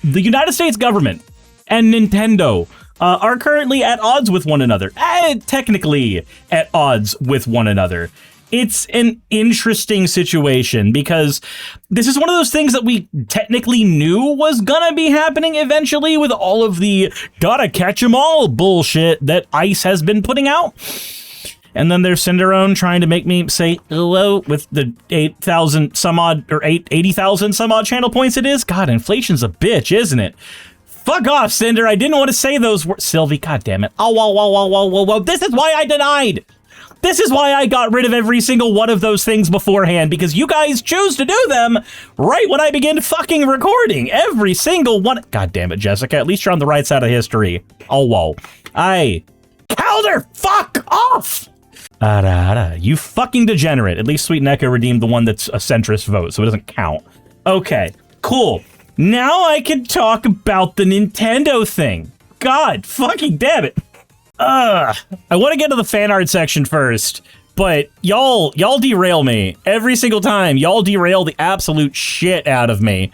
the United States government and Nintendo are currently at odds with one another. Technically at odds with one another. It's an interesting situation because this is one of those things that we technically knew was gonna be happening eventually with all of the gotta catch 'em all bullshit that ICE has been putting out. And then there's Cinderone trying to make me say hello with the 8,000 some odd, or 80,000 some odd channel points it is. God, inflation's a bitch, isn't it? Fuck off, Cinder. I didn't want to say those words. Sylvie, god damn it. Oh, whoa. This is why I denied. This is why I got rid of every single one of those things beforehand, because you guys choose to do them right when I begin fucking recording. Every single one. God damn it, Jessica. At least you're on the right side of history. Oh, whoa. Calder, fuck off! You fucking degenerate. At least Sweet Neko redeemed the one that's a centrist vote, so it doesn't count. Okay, cool. Now I can talk about the Nintendo thing. God fucking damn it. I want to get to the fan art section first, but y'all derail me. Every single time, y'all derail the absolute shit out of me.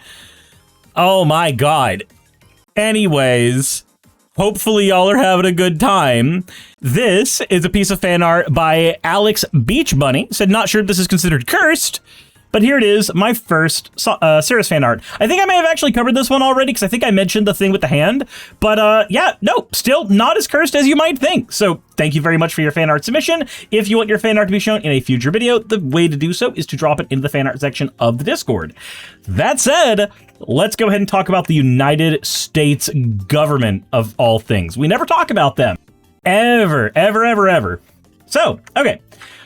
Oh my god. Anyways, hopefully y'all are having a good time. This is a piece of fan art by Alex Beach Bunny. Said, not sure if this is considered cursed, but here it is, my first Suris fan art. I think I may have actually covered this one already, because I think I mentioned the thing with the hand. But yeah, no, still not as cursed as you might think. So thank you very much for your fan art submission. If you want your fan art to be shown in a future video, the way to do so is to drop it into the fan art section of the Discord. That said, let's go ahead and talk about the United States government of all things. We never talk about them. Ever. So, okay.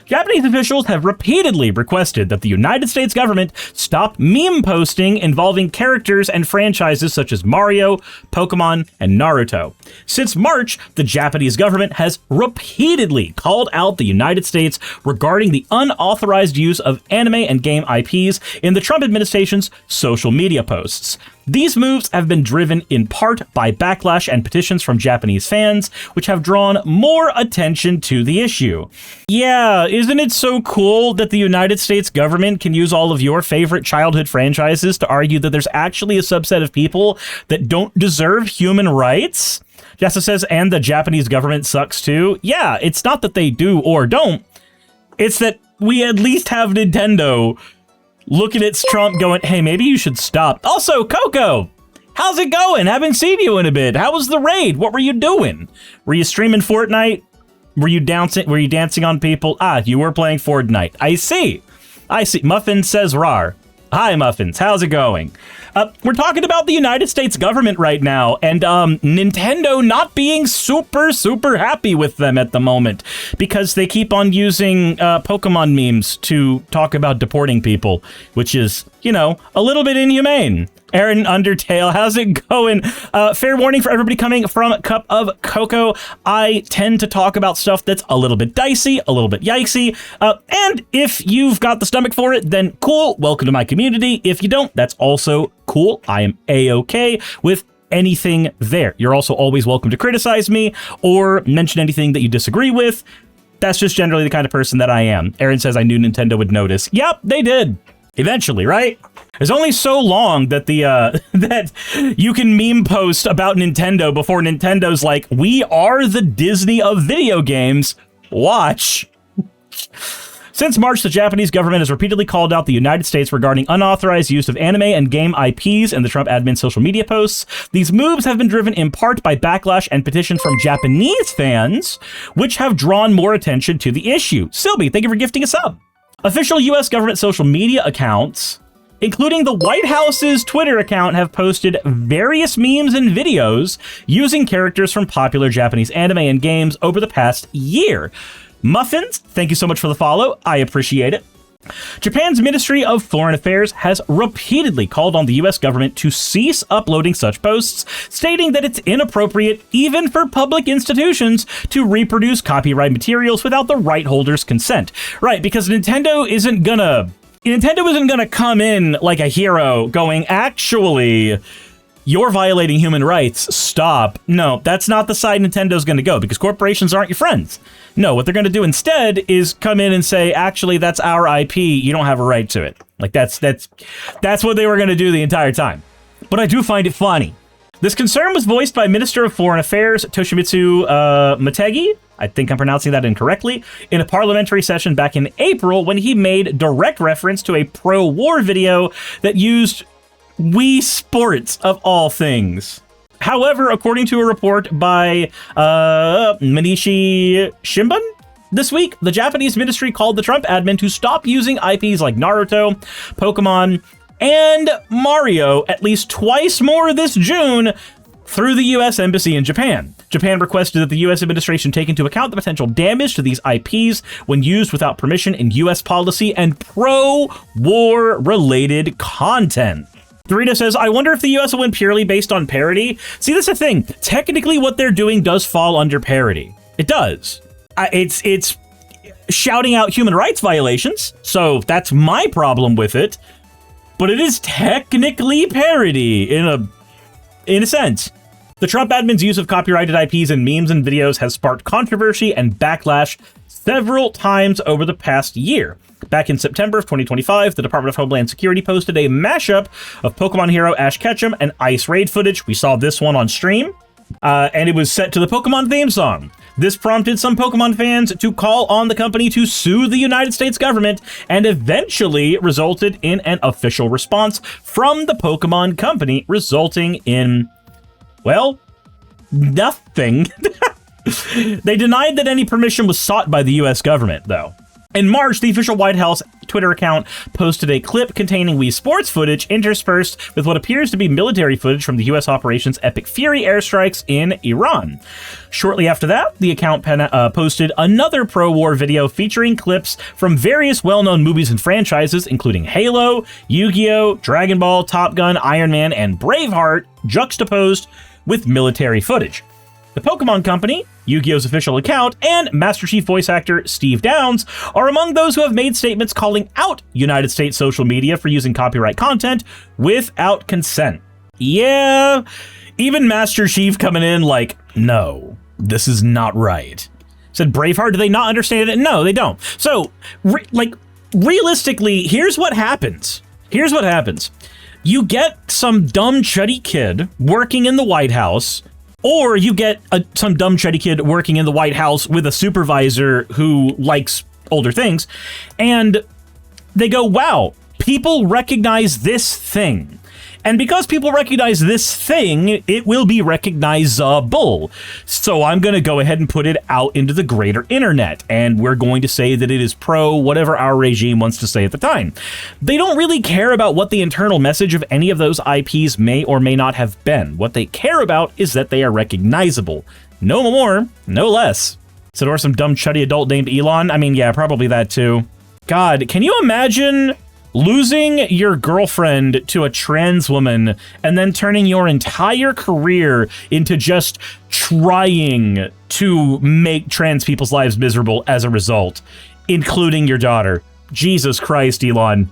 Japanese officials have repeatedly requested that the United States government stop meme posting involving characters and franchises such as Mario, Pokemon, and Naruto. Since March, the Japanese government has repeatedly called out the United States regarding the unauthorized use of anime and game IPs in the Trump administration's social media posts. These moves have been driven in part by backlash and petitions from Japanese fans, which have drawn more attention to the issue. Yeah, isn't it so cool that the United States government can use all of your favorite childhood franchises to argue that there's actually a subset of people that don't deserve human rights? Jessa says, and the Japanese government sucks too. Yeah, it's not that they do or don't. It's that we at least have Nintendo looking at Trump going, hey, maybe you should stop. Also, Coco, how's it going? Haven't seen you in a bit. How was the raid? What were you doing? Were you streaming Fortnite? Were you dancing on people? You were playing Fortnite. I see. Muffin says rar. Hi, Muffins. How's it going? We're talking about the United States government right now, and Nintendo not being super happy with them at the moment because they keep on using Pokemon memes to talk about deporting people, which is, you know, a little bit inhumane. Aaron Undertale, how's it going? Fair warning for everybody coming from Cup of Cocoa. I tend to talk about stuff that's a little bit dicey, a little bit yikesy. And if you've got the stomach for it, then cool. Welcome to my community. If you don't, that's also cool. I am A-okay with anything there. You're also always welcome to criticize me or mention anything that you disagree with. That's just generally the kind of person that I am. Aaron says I knew Nintendo would notice. Yep, they did. Eventually, right? There's only so long that that you can meme post about Nintendo before Nintendo's like, we are the Disney of video games. Watch. Since March, the Japanese government has repeatedly called out the United States regarding unauthorized use of anime and game IPs in the Trump admin's social media posts. These moves have been driven in part by backlash and petitions from Japanese fans, which have drawn more attention to the issue. Sylvie, thank you for gifting a sub. Official U.S. government social media accounts, including the White House's Twitter account, have posted various memes and videos using characters from popular Japanese anime and games over the past year. Muffins, thank you so much for the follow. I appreciate it. Japan's Ministry of Foreign Affairs has repeatedly called on the U.S. government to cease uploading such posts, stating that it's inappropriate even for public institutions to reproduce copyright materials without the right holder's consent. Right, because Nintendo isn't gonna come in like a hero going, actually, you're violating human rights, stop. No, that's not the side Nintendo's gonna go, because corporations aren't your friends. No, what they're going to do instead is come in and say, actually, that's our IP. You don't have a right to it. Like, that's what they were going to do the entire time. but I do find it funny. This concern was voiced by Minister of Foreign Affairs Toshimitsu Motegi, I think I'm pronouncing that incorrectly, in a parliamentary session back in April when he made direct reference to a pro-war video that used Wii Sports of all things. However, according to a report by Mainichi Shimbun this week, the Japanese ministry called the Trump admin to stop using IPs like Naruto, Pokemon, and Mario at least twice more this June through the U.S. Embassy in Japan. Japan requested that the U.S. administration take into account the potential damage to these IPs when used without permission in U.S. policy and pro-war related content. Dorito says, I wonder if the U.S. will win purely based on parity. See, that's the thing. Technically, what they're doing does fall under parity. It does. It's shouting out human rights violations, so that's my problem with it. But it is technically parody in a sense. The Trump admin's use of copyrighted IPs in memes and videos has sparked controversy and backlash several times over the past year. Back in September of 2025, the Department of Homeland Security posted a mashup of Pokemon hero Ash Ketchum and Ice Raid footage. We saw this one on stream, and it was set to the Pokemon theme song. This prompted some Pokemon fans to call on the company to sue the United States government and eventually resulted in an official response from the Pokemon company, resulting in, well, nothing. They denied that any permission was sought by the U.S. government, though. In March, the official White House Twitter account posted a clip containing Wii Sports footage interspersed with what appears to be military footage from the U.S. Operation's Epic Fury airstrikes in Iran. Shortly after that, the account posted another pro-war video featuring clips from various well-known movies and franchises, including Halo, Yu-Gi-Oh!, Dragon Ball, Top Gun, Iron Man, and Braveheart, juxtaposed with military footage. The Pokemon Company, Yu-Gi-Oh's official account, and Master Chief voice actor Steve Downs are among those who have made statements calling out United States social media for using copyright content without consent. Yeah, even Master Chief coming in like, no, this is not right. Said Braveheart, do they not understand it? No, they don't. So, realistically, here's what happens. Here's what happens. You get some dumb chuddy kid working in the White House, or you get some dumb chuddy kid working in the White House with a supervisor who likes older things, and they go, wow, people recognize this thing. And because people recognize this thing, it will be recognizable. So I'm going to go ahead and put it out into the greater internet, and we're going to say that it is pro whatever our regime wants to say at the time. They don't really care about what the internal message of any of those IPs may or may not have been. What they care about is that they are recognizable. No more, no less. So or some dumb chuddy adult named Elon? I mean, yeah, probably that too. God, can you imagine losing your girlfriend to a trans woman and then turning your entire career into just trying to make trans people's lives miserable as a result, including your daughter? Jesus Christ, Elon.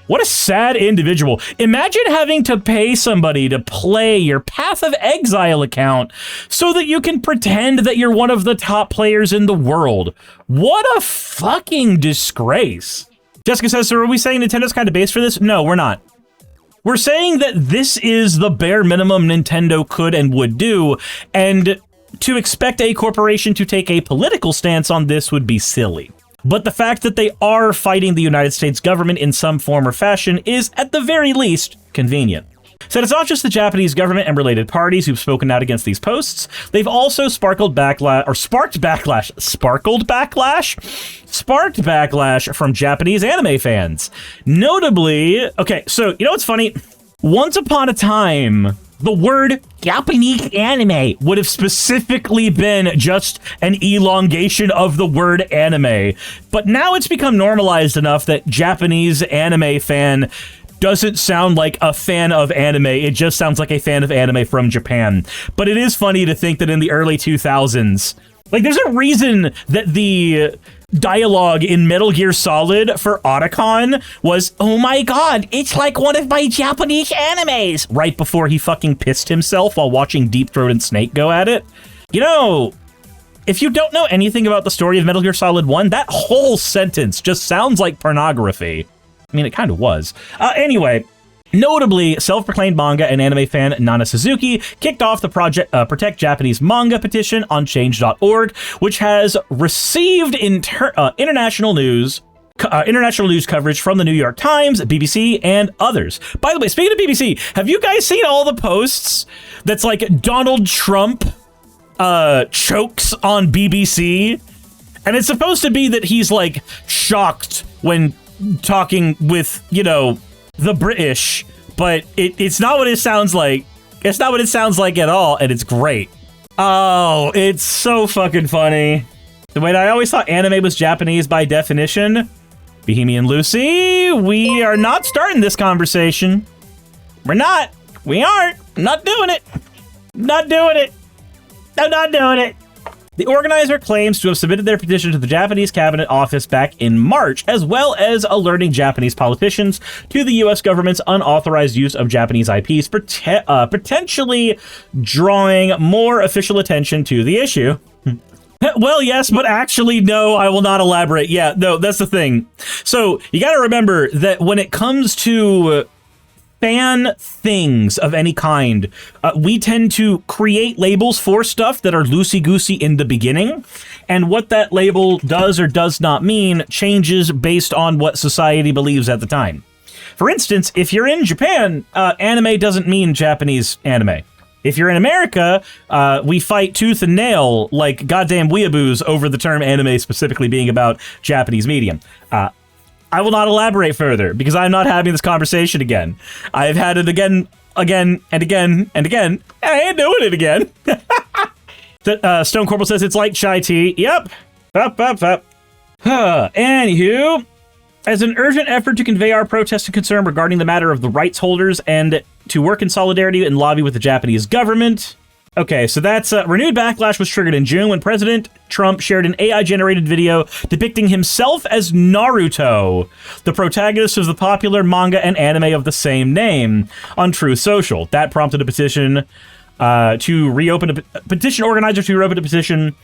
What a sad individual. Imagine having to pay somebody to play your Path of Exile account so that you can pretend that you're one of the top players in the world. What a fucking disgrace. Jessica says, so are we saying Nintendo's kind of base for this? No, we're not. We're saying that this is the bare minimum Nintendo could and would do, and to expect a corporation to take a political stance on this would be silly. But the fact that they are fighting the United States government in some form or fashion is, at the very least, convenient. Said it's not just the Japanese government and related parties who've spoken out against these posts. They've also sparked backlash from Japanese anime fans. Notably, okay, so you know what's funny? Once upon a time, the word Japanese anime would have specifically been just an elongation of the word anime. But now it's become normalized enough that Japanese anime fan doesn't sound like a fan of anime. It just sounds like a fan of anime from Japan. But it is funny to think that in the early 2000s, like, there's a reason that the dialogue in Metal Gear Solid for Otacon was, oh my god, it's like one of my Japanese animes, right before he fucking pissed himself while watching Deep Throat and Snake go at it. You know, if you don't know anything about the story of Metal Gear Solid 1, that whole sentence just sounds like pornography. I mean, it kind of was. Anyway, Notably, self-proclaimed manga and anime fan Nana Suzuki kicked off the Project Protect Japanese Manga petition on change.org, which has received international news coverage from the New York Times, BBC, and others. By the way, speaking of BBC, have you guys seen all the posts that's like Donald Trump chokes on BBC? And it's supposed to be that he's like shocked when talking with, you know, the British, but it's not what it sounds like. It's not what it sounds like at all, and it's great. Oh, it's so fucking funny. The way that I always thought anime was Japanese by definition. Bohemian Lucy, we are not starting this conversation. We're not. We aren't. I'm not doing it. Not doing it. I'm not doing it. The organizer claims to have submitted their petition to the Japanese Cabinet Office back in March, as well as alerting Japanese politicians to the U.S. government's unauthorized use of Japanese IPs, potentially drawing more official attention to the issue. Well, yes, but actually, no, I will not elaborate. Yeah, no, that's the thing. So you got to remember that when it comes to fan things of any kind, we tend to create labels for stuff that are loosey-goosey in the beginning, and what that label does or does not mean changes based on what society believes at the time. For instance, if you're in Japan, anime doesn't mean Japanese anime. If you're in America, we fight tooth and nail like goddamn weeaboos over the term anime specifically being about Japanese medium. I will not elaborate further because I'm not having this conversation again. I've had it again, and again. And I ain't doing it again. Stone Corporal says it's like chai tea. Yep. Anywho, as an urgent effort to convey our protest and concern regarding the matter of the rights holders and to work in solidarity and lobby with the Japanese government. Okay, so that's renewed backlash was triggered in June when President Trump shared an AI-generated video depicting himself as Naruto, the protagonist of the popular manga and anime of the same name, on Truth Social. That prompted a petition to reopen a petition organizer to reopen a petition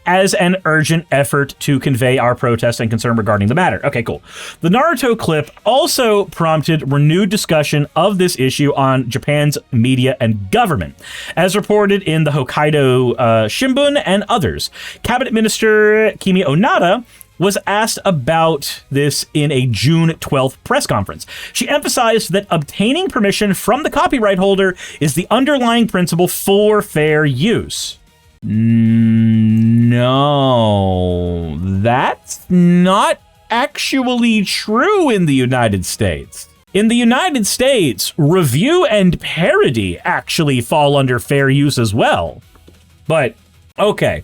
as an urgent effort to convey our protest and concern regarding the matter. Okay, cool. The Naruto clip also prompted renewed discussion of this issue on Japan's media and government, as reported in the Hokkaido Shimbun and others. Cabinet Minister Kimi Onada was asked about this in a June 12th press conference. She emphasized that obtaining permission from the copyright holder is the underlying principle for fair use. No, that's not actually true in the United States. In the United States, review and parody actually fall under fair use as well. But, okay.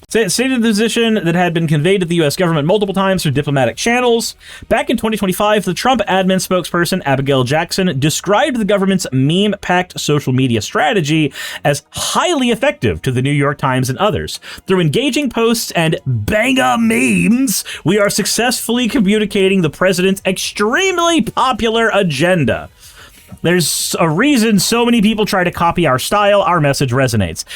Stated the position that had been conveyed to the U.S. government multiple times through diplomatic channels. Back in 2025, the Trump admin spokesperson Abigail Jackson described the government's meme-packed social media strategy as highly effective to the New York Times and others. Through engaging posts and banger memes, we are successfully communicating the president's extremely popular agenda. There's a reason so many people try to copy our style. Our message resonates.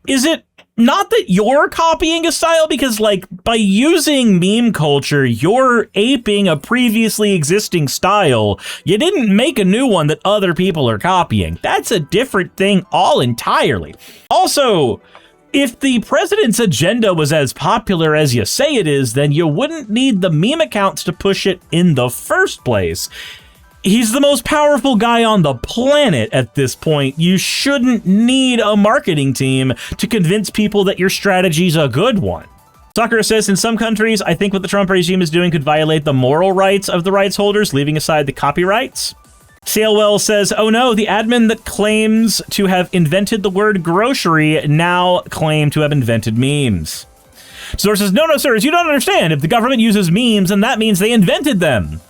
Is it not that you're copying a style, because like by using meme culture, you're aping a previously existing style. You didn't make a new one that other people are copying. That's a different thing all entirely. Also, if the president's agenda was as popular as you say it is, then you wouldn't need the meme accounts to push it in the first place. He's the most powerful guy on the planet at this point. You shouldn't need a marketing team to convince people that your strategy's a good one. Sakura says, in some countries, I think what the Trump regime is doing could violate the moral rights of the rights holders, leaving aside the copyrights. Sailwell says, oh no, the admin that claims to have invented the word grocery now claim to have invented memes. Source says, no, sirs, you don't understand. If the government uses memes, then that means they invented them.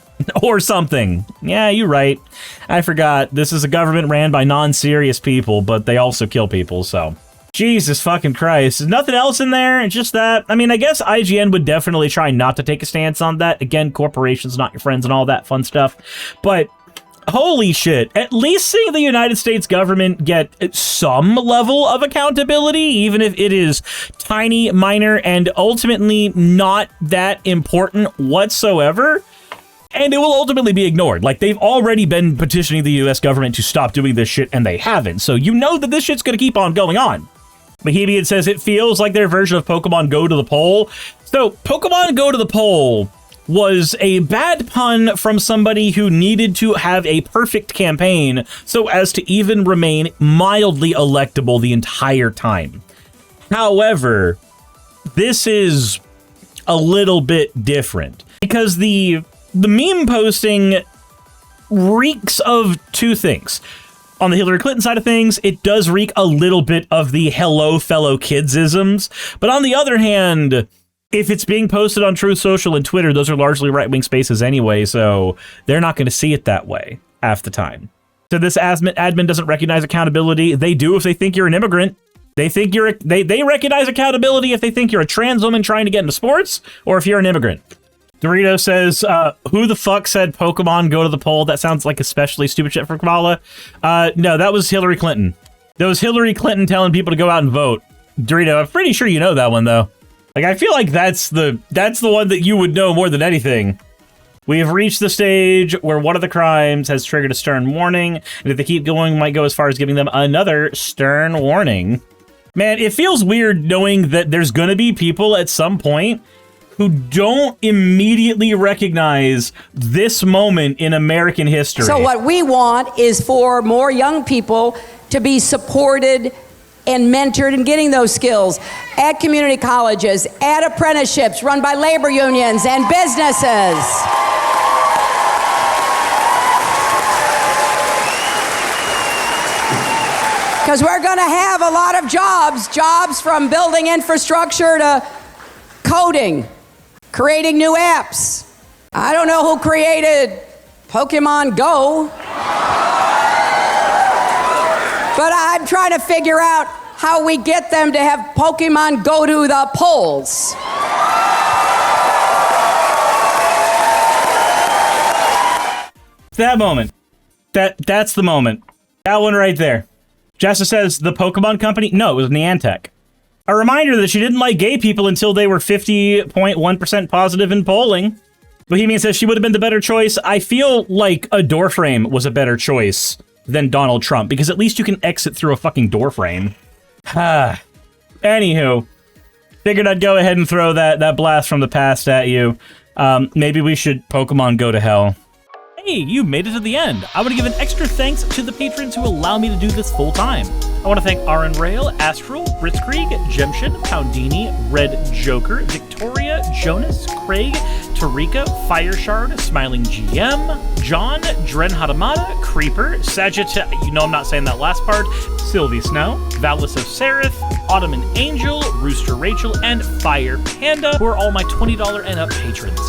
Or something. Yeah, you're right. I forgot. This is a government ran by non-serious people, but they also kill people, so. Jesus fucking Christ. There's nothing else in there? It's just that. I mean, I guess IGN would definitely try not to take a stance on that. Again, corporations, not your friends, and all that fun stuff. But holy shit. At least seeing the United States government get some level of accountability, even if it is tiny, minor, and ultimately not that important whatsoever. And it will ultimately be ignored. Like, they've already been petitioning the US government to stop doing this shit, and they haven't. So you know that this shit's gonna keep on going on. Bohemian says it feels like their version of Pokemon Go to the Poll. So Pokemon Go to the Poll was a bad pun from somebody who needed to have a perfect campaign so as to even remain mildly electable the entire time. However, this is a little bit different because the meme posting reeks of two things. On the Hillary Clinton side of things, it does reek a little bit of the hello fellow kids-isms. But on the other hand, if it's being posted on Truth Social and Twitter, those are largely right-wing spaces anyway, so they're not going to see it that way half the time. So this admin doesn't recognize accountability. They do if they think you're an immigrant. They think they recognize accountability if they think you're a trans woman trying to get into sports or if you're an immigrant. Dorito says, who the fuck said Pokemon Go to the Poll? That sounds like especially stupid shit for Kamala. No, that was Hillary Clinton. That was Hillary Clinton telling people to go out and vote. Dorito, I'm pretty sure you know that one, though. Like, I feel like that's the one that you would know more than anything. We have reached the stage where one of the crimes has triggered a stern warning, and if they keep going, might go as far as giving them another stern warning. Man, it feels weird knowing that there's gonna be people at some point who don't immediately recognize this moment in American history. So what we want is for more young people to be supported and mentored in getting those skills at community colleges, at apprenticeships run by labor unions and businesses. Because we're going to have a lot of jobs from building infrastructure to coding, creating new apps. I don't know who created Pokemon Go, but I'm trying to figure out how we get them to have Pokemon go to the polls. That moment. That's the moment. That one right there. Jessa says, the Pokemon Company? No, it was Niantic. A reminder that she didn't like gay people until they were 50.1% positive in polling. Bohemian says she would have been the better choice. I feel like a doorframe was a better choice than Donald Trump, because at least you can exit through a fucking doorframe. Anywho, figured I'd go ahead and throw that blast from the past at you. Maybe we should Pokemon go to hell. Hey, you made it to the end. I want to give an extra thanks to the patrons who allow me to do this full time. I want to thank Aaron Rail, Astral, Britzkrieg, Jemshin, Poundini, Red Joker, Victoria, Jonas, Craig, Tarika, Fireshard, Smiling GM, John, Dren Hadamada, Creeper, Sagitta, you know I'm not saying that last part, Sylvie Snow, Valis of Seraph, Ottoman Angel, Rooster Rachel, and Fire Panda, who are all my $20 and up patrons.